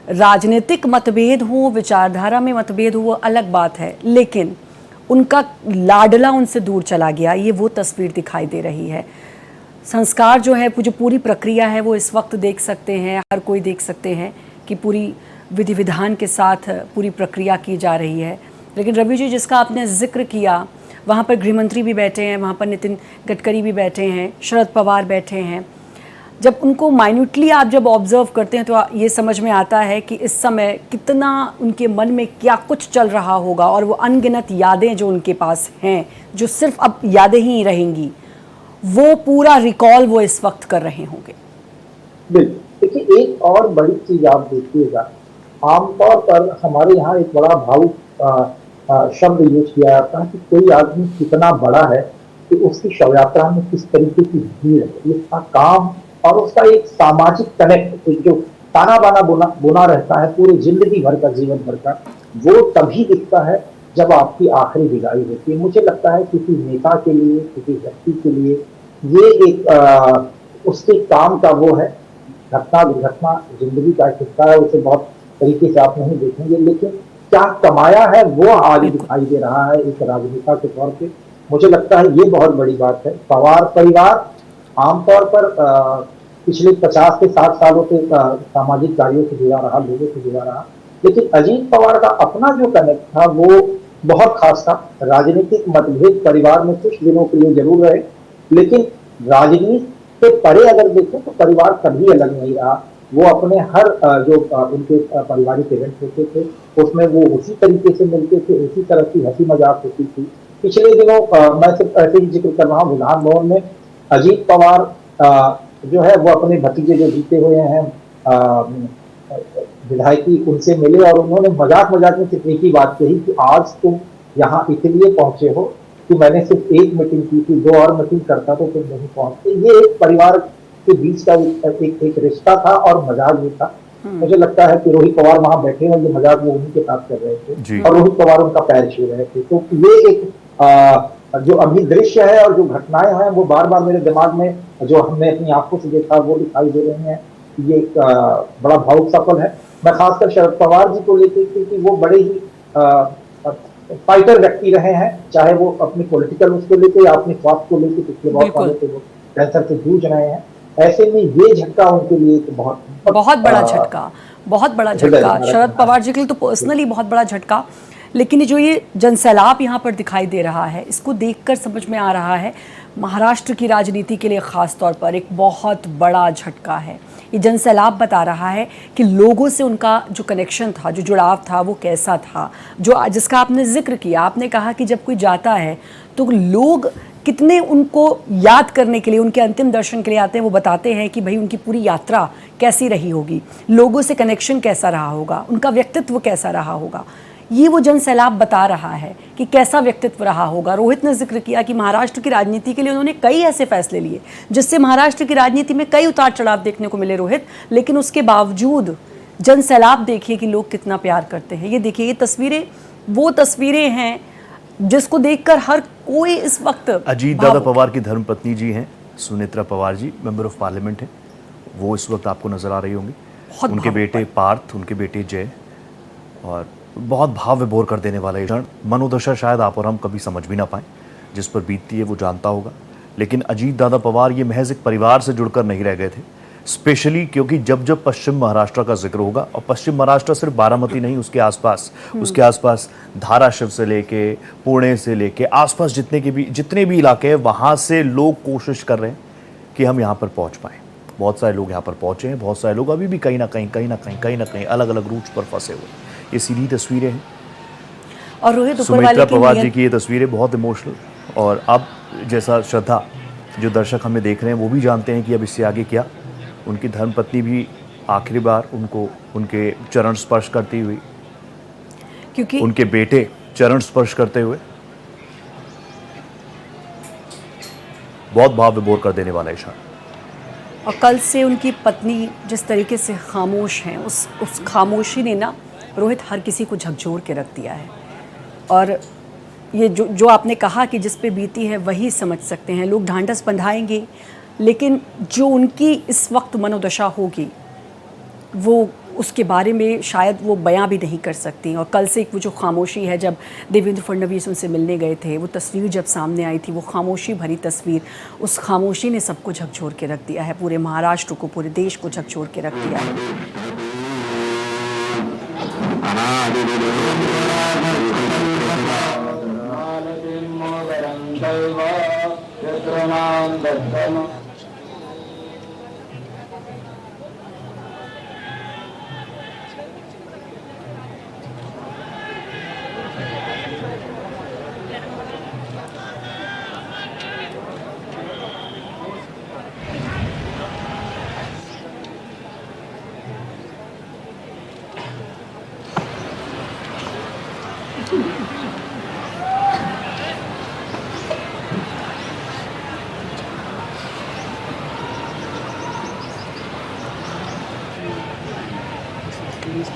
राजनीतिक मतभेद हो, विचारधारा में मतभेद हो, वो अलग बात है, लेकिन उनका लाडला उनसे दूर चला गया, ये वो तस्वीर दिखाई दे रही है। संस्कार जो है, जो पूरी प्रक्रिया है, वो इस वक्त देख सकते हैं, हर कोई देख सकते हैं कि पूरी विधि विधान के साथ पूरी प्रक्रिया की जा रही है। लेकिन रवि जी, जिसका आपने जिक्र किया, वहाँ पर गृहमंत्री भी बैठे हैं, वहाँ पर नितिन गडकरी भी बैठे हैं, शरद पवार बैठे हैं। जब उनको माइन्यूटली आप जब ऑब्जर्व करते हैं तो ये समझ में आता है कि इस समय कितना उनके मन में क्या कुछ चल रहा होगा, और वो अनगिनत यादें जो उनके पास हैं, जो सिर्फ अब यादें ही रहेंगी, वो पूरा रिकॉल वो इस वक्त कर रहे होंगे। बिल्कुल, देखिए एक और बड़ी चीज आप देखिएगा, आमतौर पर हमारे यहाँ एक बड़ा भावुक शब्द यूज किया जाता है कि कोई आदमी कितना बड़ा है कि उसकी शव यात्रा में किस तरीके की भीड़ है, इसका काम और उसका एक सामाजिक कनेक्ट, जो ताना बाना बुना रहता है पूरे जिंदगी भर का, जीवन भर का, वो तभी दिखता है जब आपकी आखिरी विदाई होती है। मुझे लगता है किसी नेता के लिए, किसी व्यक्ति के लिए ये एक उसके काम का वो है, घटना दुर्घटना जिंदगी का एक हिस्सा है, उसे बहुत तरीके से आप नहीं देखेंगे, लेकिन क्या कमाया है वो आज दिखाई दे रहा है एक राजनेता के तौर पे। मुझे लगता है ये बहुत बड़ी बात है। पवार परिवार आमतौर पर पिछले 50 से 60 सालों से सामाजिक कार्यों से जुड़ा रहा, लोगों से जुड़ा रहा, लेकिन अजीत पवार का अपना जो कनेक्ट था वो बहुत खास था। राजनीतिक मतभेद परिवार में कुछ दिनों के लिए जरूर रहे, लेकिन राजनीति से परे अगर देखें तो परिवार कभी अलग नहीं रहा। वो अपने हर जो उनके पारिवारिक इवेंट होते थे उसमें वो उसी तरीके से मिलते थे, उसी तरह की हंसी मजाक होती थी। पिछले दिनों मैं सिर्फ ऐसे ही जिक्र कर रहा हूँ, विधान भवन में अजीत पवार जो है वो अपने भतीजे जो जीते हुए हैं विधायकी, उनसे मिले और उन्होंने मजाक मजाक में सिर्फ एक ही बात कही कि आज तुम यहाँ इसलिए पहुंचे हो कि मैंने सिर्फ एक मीटिंग की थी, 2 और मीटिंग करता तो तुम नहीं पहुंचते। ये एक परिवार के बीच का एक रिश्ता था और मजाक भी था। मुझे लगता है कि रोहित पवार वहां बैठे हैं, ये मजाक वो उन्हीं के साथ कर रहे जी। थे और रोहित पवार उनका पैर छू रहे थे। तो ये एक जो अभी दृश्य है और जो घटनाएं हैं वो बार बार मेरे दिमाग में, जो हमने अपनी आंखों से देखा, वो दिखाई दे रही हैं। ये एक बड़ा भावुक सफल है। मैं खासकर शरद पवार जी को लेकर, क्योंकि वो बड़े ही फाइटर व्यक्ति रहे हैं, चाहे वो अपनी पॉलिटिकल उसको लेके या अपने स्वास्थ्य को लेके पिछले बहुत बिल्कुल। सालों से वो कैंसर से जूझ रहे हैं। ऐसे में ये झटका उनके लिए एक बहुत बड़ा झटका, बहुत बड़ा झटका शरद पवार जी के लिए तो पर्सनली बहुत बड़ा झटका। लेकिन जो ये जनसैलाब यहाँ पर दिखाई दे रहा है, इसको देखकर समझ में आ रहा है महाराष्ट्र की राजनीति के लिए ख़ास तौर पर एक बहुत बड़ा झटका है। ये जनसैलाब बता रहा है कि लोगों से उनका जो कनेक्शन था, जो जुड़ाव था, वो कैसा था। जो जिसका आपने जिक्र किया, आपने कहा कि जब कोई जाता है तो लोग कितने उनको याद करने के लिए, उनके अंतिम दर्शन के लिए आते हैं। वो बताते हैं कि भाई उनकी पूरी यात्रा कैसी रही होगी, लोगों से कनेक्शन कैसा रहा होगा, उनका व्यक्तित्व कैसा रहा होगा। ये वो जनसैलाब बता रहा है कि कैसा व्यक्तित्व रहा होगा। रोहित ने जिक्र किया कि महाराष्ट्र की राजनीति के लिए उन्होंने कई ऐसे फैसले लिए जिससे महाराष्ट्र की राजनीति में कई उतार चढ़ाव देखने को मिले रोहित, लेकिन उसके बावजूद जनसैलाब देखिए कि लोग कितना प्यार करते हैं। ये देखिए, ये तस्वीरें वो तस्वीरें हैं जिसको देखकर हर कोई इस वक्त अजीत दादा पवार की धर्मपत्नी जी हैं Sunetra Pawar ji, member of parliament हैं, वो इस वक्त आपको नजर आ रही होंगी। उनके बेटे पार्थ, उनके बेटे जय, और बहुत भाव विभोर कर देने वाला ये क्षण, मनोदशा शायद आप और हम कभी समझ भी ना पाए। जिस पर बीतती है वो जानता होगा। लेकिन अजीत दादा पवार ये महज एक परिवार से जुड़कर नहीं रह गए थे, स्पेशली क्योंकि जब जब पश्चिम महाराष्ट्र का जिक्र होगा, और पश्चिम महाराष्ट्र सिर्फ बारामती नहीं, उसके आसपास धाराशिव से लेके पुणे से लेके आसपास जितने भी इलाके हैं, वहाँ से लोग कोशिश कर रहे हैं कि हम यहाँ पर पहुँच पाएँ। बहुत सारे लोग यहाँ पर पहुँचे हैं, बहुत सारे लोग अभी भी कहीं ना कहीं अलग अलग रूट्स पर फंसे हुए। ये सीधी तस्वीरें हैं और रोहित सुमित्रा पवार जी की। ये तस्वीरें बहुत इमोशनल, और अब जैसा श्रद्धा जो दर्शक हमें देख रहे हैं वो भी जानते हैं कि अब इससे आगे क्या। उनकी धर्मपत्नी भी आखिरी बार उनको उनके चरण स्पर्श करती हुई, क्योंकि उनके बेटे चरण स्पर्श करते हुए, बहुत भाव विभोर कर देने वाला इशारा। और कल से उनकी पत्नी जिस तरीके से खामोश हैं, उस खामोशी ने ना रोहित हर किसी को झकझोर के रख दिया है। और ये जो आपने कहा कि जिस पे बीती है वही समझ सकते हैं, लोग ढांढस बंधाएंगे, लेकिन जो उनकी इस वक्त मनोदशा होगी वो उसके बारे में शायद वो बयां भी नहीं कर सकती। और कल से वो जो खामोशी है, जब देवेंद्र फडणवीस उनसे मिलने गए थे, वो तस्वीर जब सामने आई थी, वो खामोशी भरी तस्वीर, उस खामोशी ने सबको झकझोर के रख दिया है, पूरे महाराष्ट्र को, पूरे देश को झकझोर के रख दिया है।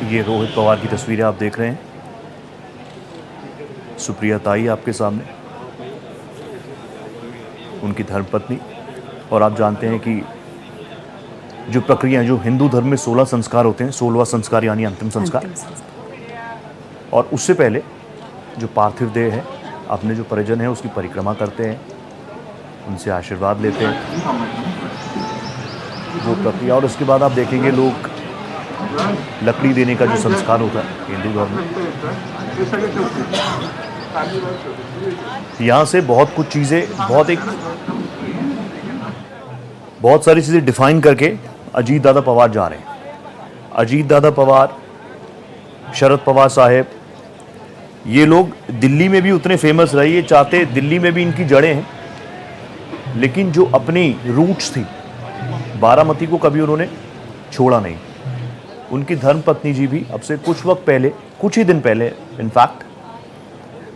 ये रोहित पवार की तस्वीरें आप देख रहे हैं, सुप्रिया ताई आपके सामने, उनकी धर्मपत्नी। और आप जानते हैं कि जो प्रक्रिया, जो हिंदू धर्म में 16 संस्कार होते हैं, 16वां संस्कार यानी अंतिम संस्कार, और उससे पहले जो पार्थिव देह है, अपने जो परिजन है उसकी परिक्रमा करते हैं, उनसे आशीर्वाद लेते हैं, वो प्रक्रिया। और उसके बाद आप देखेंगे लोग लकड़ी देने का जो संस्कार होता है हिंदू धर्म में, यहाँ से बहुत कुछ चीज़ें, बहुत सारी चीज़ें डिफाइन करके अजीत दादा पवार जा रहे हैं। अजीत दादा पवार, शरद पवार साहेब, ये लोग दिल्ली में भी उतने फेमस रहे, ये चाहते दिल्ली में भी इनकी जड़ें हैं, लेकिन जो अपनी रूट्स थी बारामती को कभी उन्होंने छोड़ा नहीं। उनकी धर्मपत्नी जी भी अब से कुछ ही दिन पहले इनफैक्ट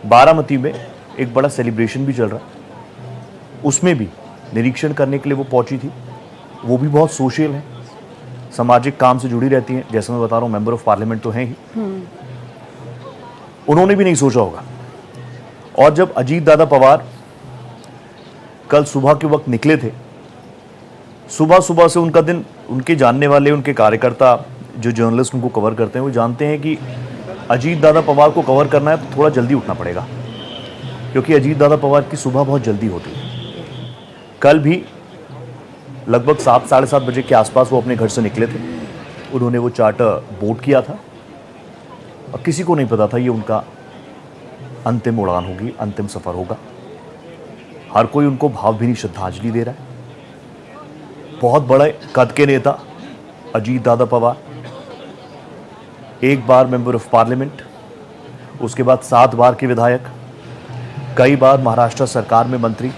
बारामती में एक बड़ा सेलिब्रेशन भी चल रहा, उसमें भी निरीक्षण करने के लिए वो पहुंची थी। वो भी बहुत सोशल है, सामाजिक काम से जुड़ी रहती हैं, जैसे मैं बता रहा हूँ मेंबर ऑफ पार्लियामेंट तो हैं ही, उन्होंने भी नहीं सोचा होगा। और जब अजीत दादा पवार कल सुबह के वक्त निकले थे, सुबह सुबह से उनका दिन, उनके जानने वाले, उनके कार्यकर्ता, जो जर्नलिस्ट उनको कवर करते हैं, वो जानते हैं कि अजीत दादा पवार को कवर करना है तो थोड़ा जल्दी उठना पड़ेगा, क्योंकि अजीत दादा पवार की सुबह बहुत जल्दी होती है। कल भी लगभग 7 साढ़े 7 बजे के आसपास वो अपने घर से निकले थे। उन्होंने वो चार्टर बोर्ड किया था और किसी को नहीं पता था ये उनका अंतिम उड़ान होगी, अंतिम सफर होगा। हर कोई उनको भावभीनी श्रद्धांजलि दे रहा है। बहुत बड़े कद के नेता अजीत दादा पवार, एक बार मेंबर ऑफ पार्लियामेंट, उसके बाद 7 बार के विधायक, कई बार महाराष्ट्र सरकार में मंत्री,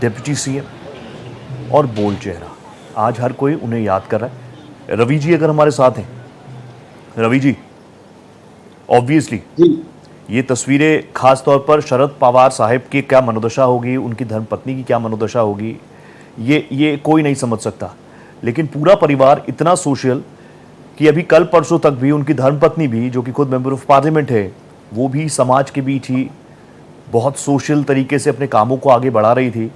डिप्टी सीएम और बोल्ड चेहरा। आज हर कोई उन्हें याद कर रहा है। रवि जी अगर हमारे साथ हैं, रवि जी, ऑब्वियसली ये तस्वीरें खास तौर पर शरद पवार साहब की क्या मनोदशा होगी, उनकी धर्मपत्नी की क्या मनोदशा होगी, ये कोई नहीं समझ सकता। लेकिन पूरा परिवार इतना सोशल कि अभी कल परसों तक भी उनकी धर्मपत्नी भी, जो कि खुद मेंबर ऑफ पार्लियामेंट है, वो भी समाज के बीच ही बहुत सोशल तरीके से अपने कामों को आगे बढ़ा रही थी।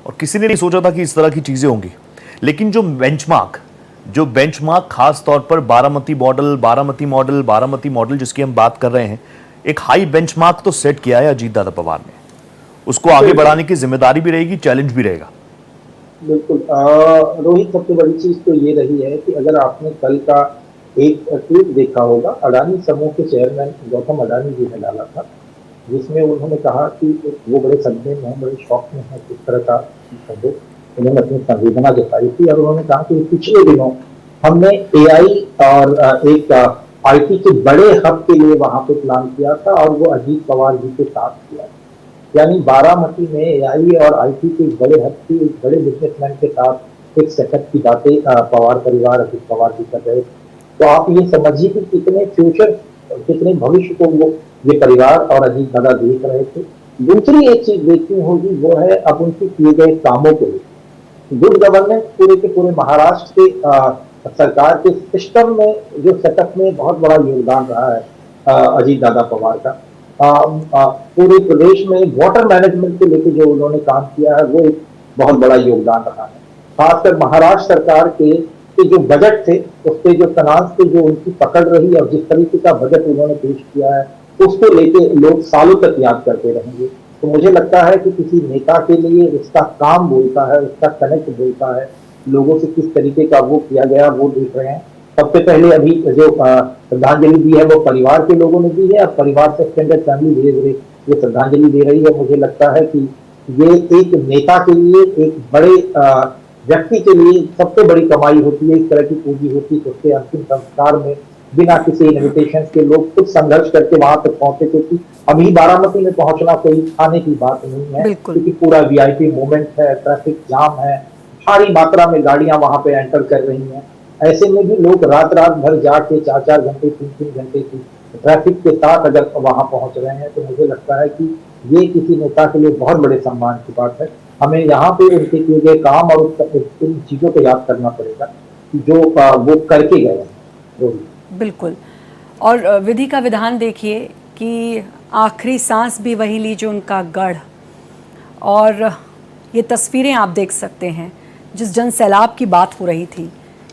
और किसी ने नहीं सोचा था कि इस तरह की चीज़ें होंगी। लेकिन जो बेंचमार्क खास तौर पर बारामती मॉडल जिसकी हम बात कर रहे हैं, एक हाई बेंचमार्क तो सेट किया है अजीत दादा पवार ने। उसको आगे बढ़ाने की जिम्मेदारी भी रहेगी, चैलेंज भी रहेगा। बिल्कुल रोहित, सबसे बड़ी चीज तो ये रही है कि अगर आपने कल का एक ट्वीट देखा होगा, अडानी समूह के चेयरमैन गौतम अडानी जी ने डाला था, जिसमें उन्होंने कहा कि वो बड़े सदमे में हैं, बड़े शौक में हैं, किस तरह का उन्होंने अपनी संवेदना जताई थी। और उन्होंने कहा कि पिछले दिनों हमने एआई और एक आईटी के बड़े हब के लिए वहां पे प्लान किया था और वो अजीत पवार जी के साथ किया। यानी बारामती में एआई और आईटी के बड़े हब की, एक बड़े बिजनेसमैन के साथ एक सेटअप की बातें पवार परिवार, अजीत पवार जी कर रहे। तो आप ये समझिए कि कितने फ्यूचर, कितने भविष्य को वो ये परिवार और अजीत दादा देख रहे थे। दूसरी एक चीज देखनी होगी, वो है अब उनके किए गए कामों के लिए गुड गवर्नेंस। पूरे के पूरे महाराष्ट्र के सरकार के सिस्टम में, जो सेटअप में बहुत बड़ा योगदान रहा है अजीत दादा पवार का। पूरे प्रदेश में वाटर मैनेजमेंट को लेकर जो उन्होंने काम किया है, वो एक बहुत बड़ा योगदान रहा है। खासकर महाराष्ट्र सरकार के जो बजट थे, उसके जो तनाज थे, जो उनकी पकड़ रही और जिस तरीके का बजट उन्होंने पेश किया है, उसको लेके लोग सालों तक याद करते रहेंगे। तो मुझे लगता है कि किसी नेता के लिए उसका काम बोलता है, उसका कनेक्ट बोलता है, लोगों से किस तरीके का वो किया गया वो देख रहे हैं। सबसे पहले अभी जो श्रद्धांजलि दी है वो परिवार के लोगों ने दी है, और परिवार से एक्सटेंडेड फैमिली धीरे धीरे ये श्रद्धांजलि दे रही है। मुझे लगता है कि ये एक नेता के लिए, एक बड़े व्यक्ति के लिए सबसे बड़ी कमाई होती है, इस तरह की पूंजी होती है। उसके अंतिम संस्कार में बिना किसी इन्विटेशन के लोग खुद संघर्ष करके वहां तक पहुंचे, क्योंकि अभी बारामती में पहुंचना कोई खाने की बात नहीं है, क्योंकि पूरा वीआईपी मूवमेंट है, ट्रैफिक जाम है, भारी मात्रा में गाड़ियां वहां पे एंटर कर रही हैं। ऐसे में भी लोग रात भर जाके 4 घंटे 3 घंटे की ट्रैफिक के साथ अगर वहां पहुंच रहे हैं, तो मुझे लगता है कि ये किसी नेता के लिए बहुत बड़े सम्मान की बात है। हमें यहाँ पे उनके किए गए काम और उन चीजों को याद करना पड़ेगा जो वो करके गए हैं। बिल्कुल। और विधि का विधान देखिए कि आखिरी सांस भी वही ली जो उनका गढ़। और ये तस्वीरें आप देख सकते हैं, जिस जन सैलाब की बात हो रही थी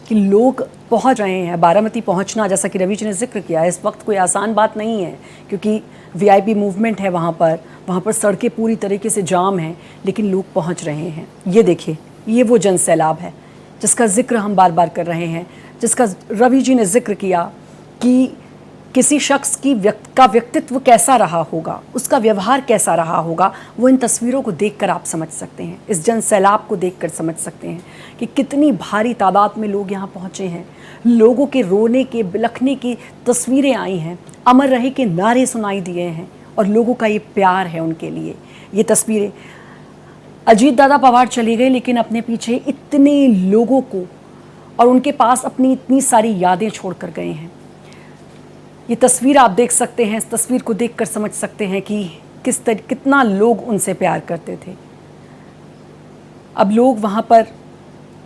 कि लोग पहुंच रहे हैं। बारामती पहुंचना, जैसा कि रवि जी ने जिक्र किया, इस वक्त कोई आसान बात नहीं है, क्योंकि वीआईपी मूवमेंट है वहाँ पर सड़कें पूरी तरीके से जाम हैं, लेकिन लोग पहुँच रहे हैं। ये देखिए, ये वो जन सैलाब है जिसका जिक्र हम बार बार कर रहे हैं, जिसका रवि जी ने जिक्र किया कि किसी शख्स का व्यक्तित्व कैसा रहा होगा, उसका व्यवहार कैसा रहा होगा, वो इन तस्वीरों को देखकर आप समझ सकते हैं। इस जन सैलाब को देखकर समझ सकते हैं कि कितनी भारी तादाद में लोग यहाँ पहुँचे हैं। लोगों के रोने के, बिलखने की तस्वीरें आई हैं, अमर रहे के नारे सुनाई दिए हैं, और लोगों का ये प्यार है उनके लिए। ये तस्वीरें, अजीत दादा पवार चले गए, लेकिन अपने पीछे इतने लोगों को और उनके पास अपनी इतनी सारी यादें छोड़ कर गए हैं। ये तस्वीर आप देख सकते हैं, इस तस्वीर को देखकर समझ सकते हैं कि कितना लोग उनसे प्यार करते थे। अब लोग वहाँ पर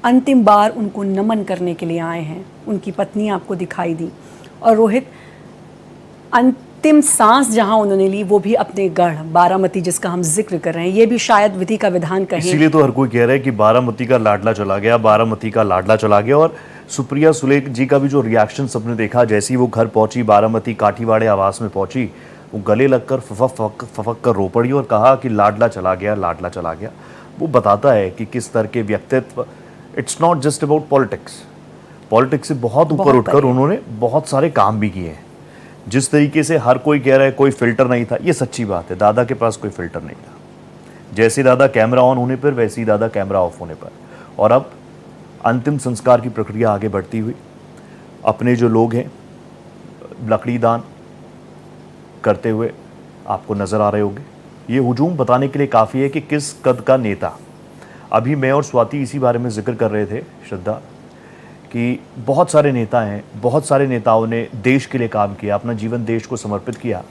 अंतिम बार उनको नमन करने के लिए आए हैं। उनकी पत्नी आपको दिखाई दी और रोहित, अंतिम सांस जहां उन्होंने ली वो भी अपने गढ़ बारामती, जिसका हम जिक्र कर रहे हैं। ये भी शायद विधि का विधान कहें। इसीलिए तो हर कोई कह रहा है कि बारामती का लाडला चला गया, बारामती का लाडला चला गया। और सुप्रिया सुले जी का भी जो रिएक्शन सबने देखा, जैसे ही वो घर पहुंची, बारामती काठीवाड़े आवास में पहुंची, वो गले लगकर फफक कर रो पड़ी और कहा कि लाडला चला गया, लाडला चला गया। वो बताता है कि किस तरह के व्यक्तित्व, it's not just about politics, politics से बहुत ऊपर उठकर उन्होंने बहुत सारे काम भी किए हैं। जिस तरीके से हर कोई कह रहा है कोई फिल्टर नहीं था, ये सच्ची बात है। दादा के पास कोई फिल्टर नहीं था। जैसे दादा कैमरा ऑन होने पर, वैसे ही दादा कैमरा ऑफ होने पर। और अब अंतिम संस्कार की प्रक्रिया आगे बढ़ती हुई, अपने जो लोग हैं लकड़ी दान करते हुए आपको नज़र आ रहे होंगे। ये हुजूम बताने के लिए काफ़ी है कि किस कद का नेता। अभी मैं और स्वाति इसी बारे में जिक्र कर रहे थे, श्रद्धा, कि बहुत सारे नेता हैं, बहुत सारे नेताओं ने देश के लिए काम किया, अपना जीवन देश को समर्पित किया।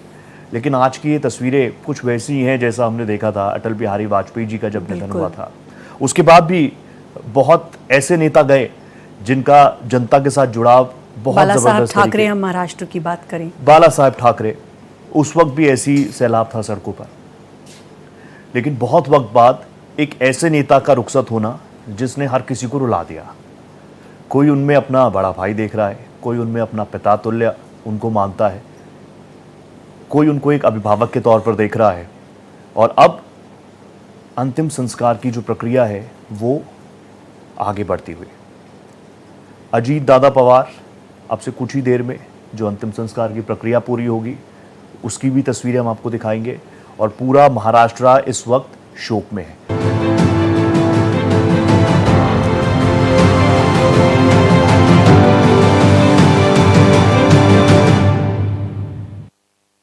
लेकिन आज की ये तस्वीरें कुछ वैसी हैं जैसा हमने देखा था अटल बिहारी वाजपेयी जी का जब निधन हुआ था। उसके बाद भी बहुत ऐसे नेता गए जिनका जनता के साथ जुड़ाव बहुत बाला साहब जबरदस्त ठाकरे, हम महाराष्ट्र की बात करें, बाला साहब ठाकरे, उस वक्त भी ऐसी सैलाब था सड़कों पर। लेकिन बहुत वक्त बाद एक ऐसे नेता का रुखसत होना जिसने हर किसी को रुला दिया। कोई उनमें अपना बड़ा भाई देख रहा है, कोई उनमें अपना पिता तुल्य उनको मानता है, कोई उनको एक अभिभावक के तौर पर देख रहा है। और अब अंतिम संस्कार की जो प्रक्रिया है वो आगे बढ़ती हुई। अजीत दादा पवार अब से कुछ ही देर में जो अंतिम संस्कार की प्रक्रिया पूरी होगी उसकी भी तस्वीरें हम आपको दिखाएंगे। और पूरा महाराष्ट्र इस वक्त शोक में है।